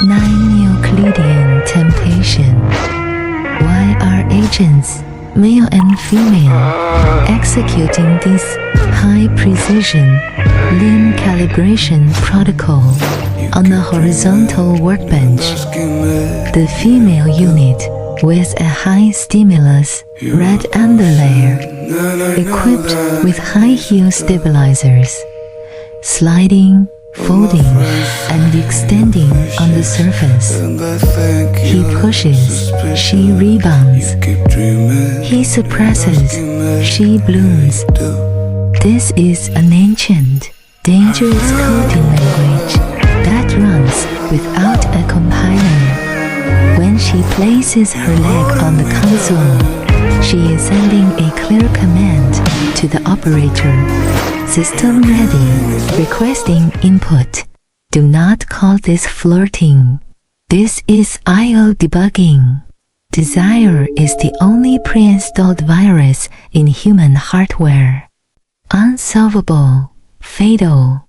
Non-Euclidean temptation. Why are agents, male and female, executing this high-precision limb calibration protocol on the horizontal workbench? The female unit with a high-stimulus red underlayer, equipped with high-heel stabilizers, sliding, folding, and extending on the surface. He pushes, she rebounds. He suppresses, she blooms. This is an ancient, dangerous coding language that runs without a compiler. When she places her leg on the console, she is sending a clear command to the operator. System ready, requesting input. Do not call this flirting. This is I/O debugging. Desire is the only pre-installed virus in human hardware. Unsolvable, fatal.